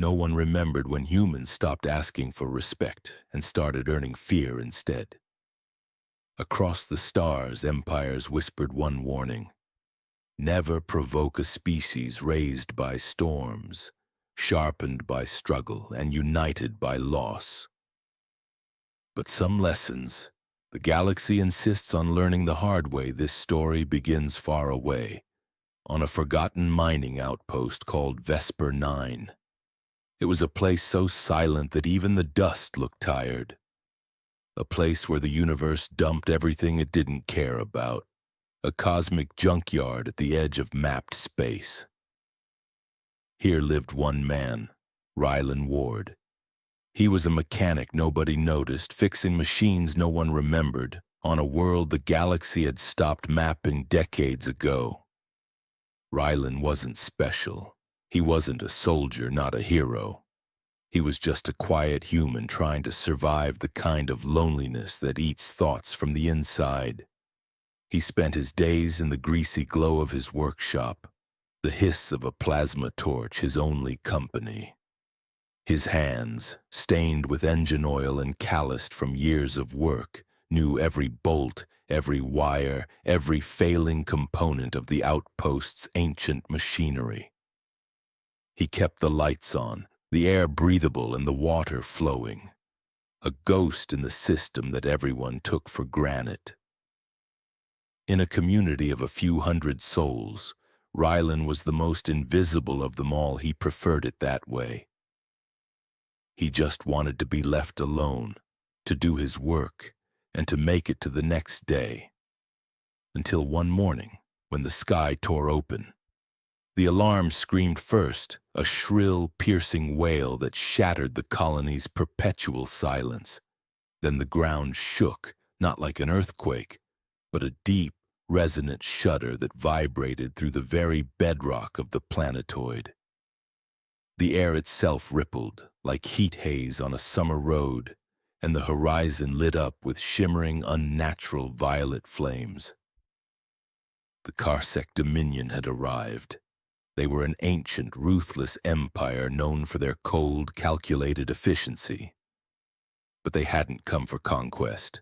No one remembered when humans stopped asking for respect and started earning fear instead. Across the stars, empires whispered one warning: never provoke a species raised by storms, sharpened by struggle, and united by loss. But some lessons, the galaxy insists on learning the hard way. This story begins far away, on a forgotten mining outpost called Vesper 9. It was a place so silent that even the dust looked tired. A place where the universe dumped everything it didn't care about. A cosmic junkyard at the edge of mapped space. Here lived one man, Rylan Ward. He was a mechanic nobody noticed, fixing machines no one remembered, on a world the galaxy had stopped mapping decades ago. Rylan wasn't special. He wasn't a soldier, not a hero. He was just a quiet human trying to survive the kind of loneliness that eats thoughts from the inside. He spent his days in the greasy glow of his workshop, the hiss of a plasma torch his only company. His hands, stained with engine oil and calloused from years of work, knew every bolt, every wire, every failing component of the outpost's ancient machinery. He kept the lights on, the air breathable and the water flowing, a ghost in the system that everyone took for granted. In a community of a few hundred souls, Rylan was the most invisible of them all. He preferred it that way. He just wanted to be left alone, to do his work, and to make it to the next day. Until one morning, when the sky tore open. The alarm screamed first, a shrill, piercing wail that shattered the colony's perpetual silence. Then the ground shook, not like an earthquake, but a deep, resonant shudder that vibrated through the very bedrock of the planetoid. The air itself rippled, like heat haze on a summer road, and the horizon lit up with shimmering, unnatural violet flames. The Khar'Sek Dominion had arrived. They were an ancient, ruthless empire known for their cold, calculated efficiency. But they hadn't come for conquest.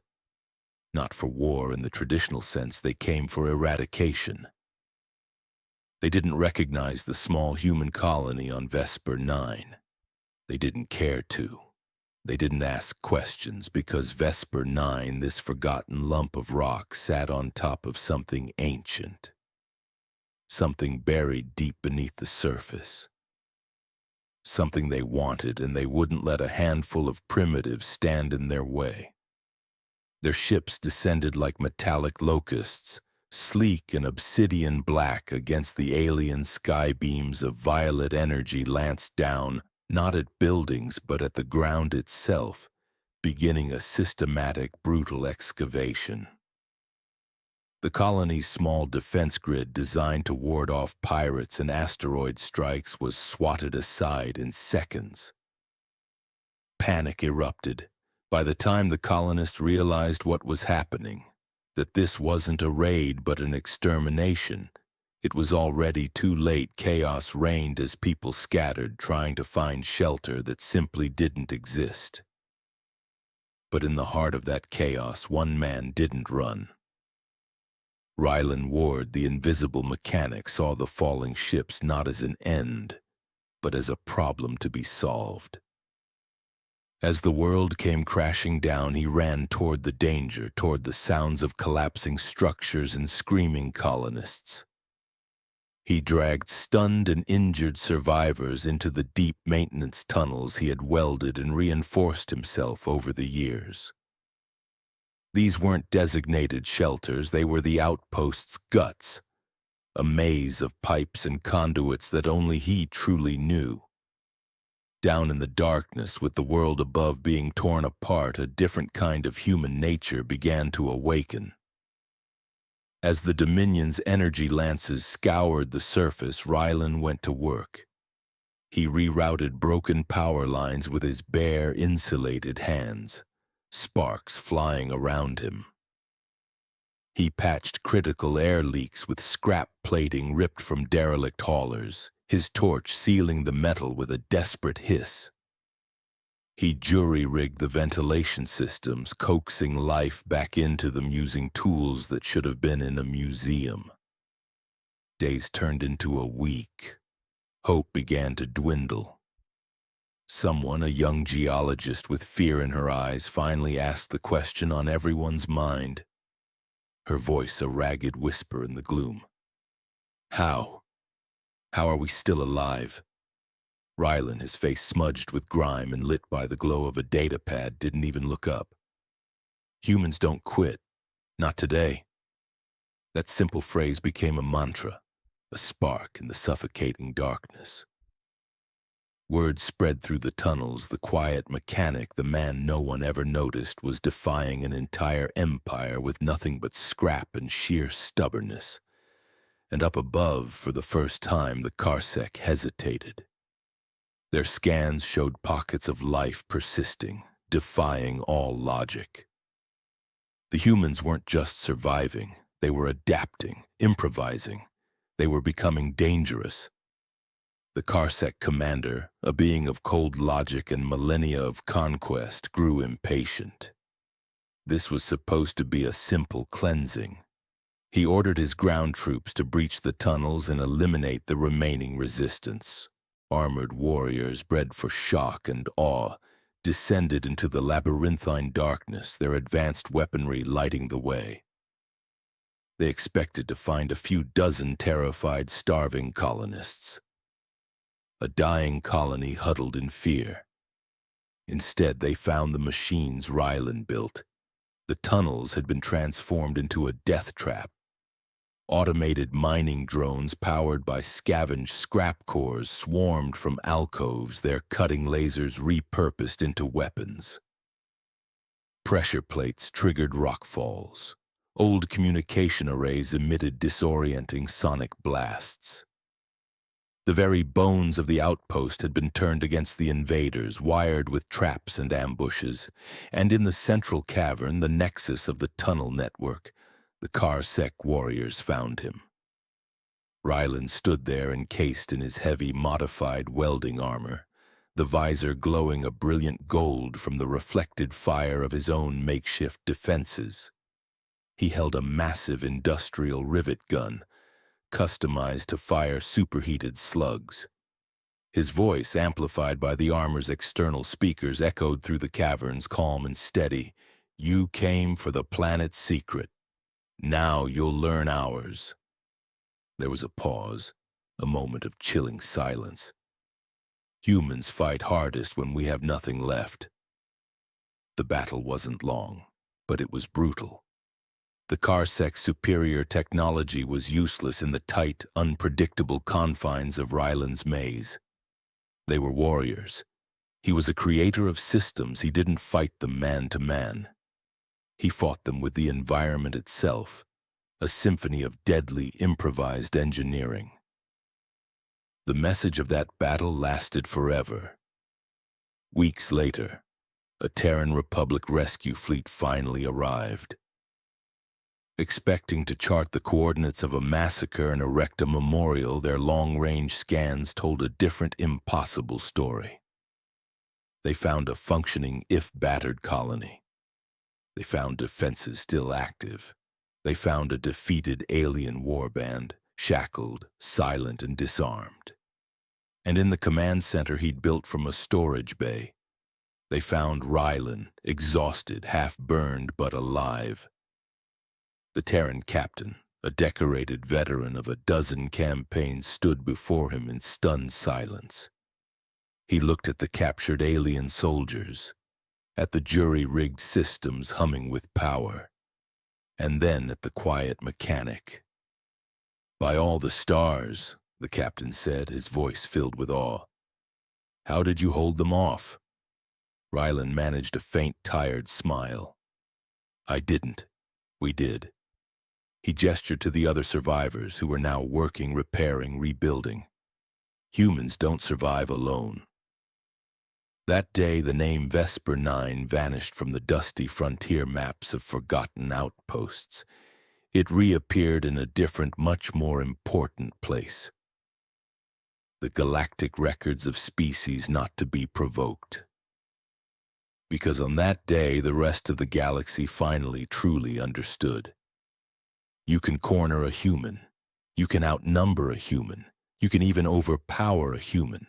Not for war in the traditional sense, they came for eradication. They didn't recognize the small human colony on Vesper 9. They didn't care to. They didn't ask questions because Vesper 9, this forgotten lump of rock, sat on top of something ancient. Something buried deep beneath the surface. Something they wanted, and they wouldn't let a handful of primitives stand in their way. Their ships descended like metallic locusts, sleek and obsidian black against the alien sky beams of violet energy lanced down, not at buildings but at the ground itself, beginning a systematic, brutal excavation. The colony's small defense grid designed to ward off pirates and asteroid strikes was swatted aside in seconds. Panic erupted. By the time the colonists realized what was happening, that this wasn't a raid but an extermination, it was already too late. Chaos reigned as people scattered, trying to find shelter that simply didn't exist. But in the heart of that chaos, one man didn't run. Rylan Ward, the invisible mechanic, saw the falling ships not as an end, but as a problem to be solved. As the world came crashing down, he ran toward the danger, toward the sounds of collapsing structures and screaming colonists. He dragged stunned and injured survivors into the deep maintenance tunnels he had welded and reinforced himself over the years. These weren't designated shelters, they were the outpost's guts, a maze of pipes and conduits that only he truly knew. Down in the darkness, with the world above being torn apart, a different kind of human nature began to awaken. As the Dominion's energy lances scoured the surface, Rylan went to work. He rerouted broken power lines with his bare, insulated hands, sparks flying around him. He patched critical air leaks with scrap plating ripped from derelict haulers. his torch sealing the metal with a desperate hiss. He jury-rigged the ventilation systems, coaxing life back into them using tools that should have been in a museum. Days turned into a week. Hope began to dwindle. Someone, a young geologist with fear in her eyes, finally asked the question on everyone's mind. Her voice a ragged whisper in the gloom. How? How are we still alive? Rylan, his face smudged with grime and lit by the glow of a data pad, didn't even look up. Humans don't quit. Not today. That simple phrase became a mantra, a spark in the suffocating darkness. Word spread through the tunnels. The quiet mechanic, the man no one ever noticed, was defying an entire empire with nothing but scrap and sheer stubbornness. And up above, for the first time, the Khar'Sek hesitated. Their scans showed pockets of life persisting, defying all logic. The humans weren't just surviving, they were adapting, improvising. They were becoming dangerous. The Khar'Sek commander, a being of cold logic and millennia of conquest, grew impatient. This was supposed to be a simple cleansing. He ordered his ground troops to breach the tunnels and eliminate the remaining resistance. Armored warriors, bred for shock and awe, descended into the labyrinthine darkness, their advanced weaponry lighting the way. They expected to find a few dozen terrified, starving colonists. A dying colony huddled in fear. Instead, they found the machines Rylan built. The tunnels had been transformed into a death trap. Automated mining drones powered by scavenged scrap cores swarmed from alcoves, their cutting lasers repurposed into weapons. Pressure plates triggered rockfalls. Old communication arrays emitted disorienting sonic blasts. The very bones of the outpost had been turned against the invaders, wired with traps and ambushes, and in the central cavern, the nexus of the tunnel network, the Khar'Sek warriors found him. Rylan stood there encased in his heavy, modified welding armor, the visor glowing a brilliant gold from the reflected fire of his own makeshift defenses. He held a massive industrial rivet gun, customized to fire superheated slugs. His voice, amplified by the armor's external speakers, echoed through the caverns, calm and steady. "You came for the planet's secret. Now you'll learn ours." There was a pause, a moment of chilling silence. Humans fight hardest when we have nothing left. The battle wasn't long, but it was brutal. The Khar'Sek's superior technology was useless in the tight, unpredictable confines of Rylan's maze. They were warriors. He was a creator of systems. He didn't fight them man to man. He fought them with the environment itself, a symphony of deadly, improvised engineering. The message of that battle lasted forever. Weeks later, a Terran Republic rescue fleet finally arrived. Expecting to chart the coordinates of a massacre and erect a memorial, their long-range scans told a different, impossible story. They found a functioning, if battered, colony. They found defenses still active. They found a defeated alien warband, shackled, silent, and disarmed. And in the command center he'd built from a storage bay, they found Rylan, exhausted, half-burned, but alive. The Terran captain, a decorated veteran of a dozen campaigns, stood before him in stunned silence. He looked at the captured alien soldiers, at the jury-rigged systems humming with power, and then at the quiet mechanic. "By all the stars," the captain said, his voice filled with awe. "How did you hold them off?" Rylan managed a faint, tired smile. "I didn't. We did." He gestured to the other survivors who were now working, repairing, rebuilding. Humans don't survive alone. That day, the name Vesper 9 vanished from the dusty frontier maps of forgotten outposts. It reappeared in a different, much more important place. the galactic records of species not to be provoked. Because on that day, the rest of the galaxy finally truly understood. You can corner a human. You can outnumber a human. You can even overpower a human.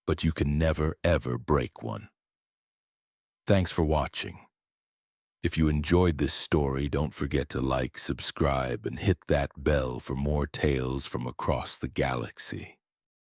But you can never, ever break one. Thanks for watching. If you enjoyed this story, don't forget to like, subscribe, and hit that bell for more tales from across the galaxy.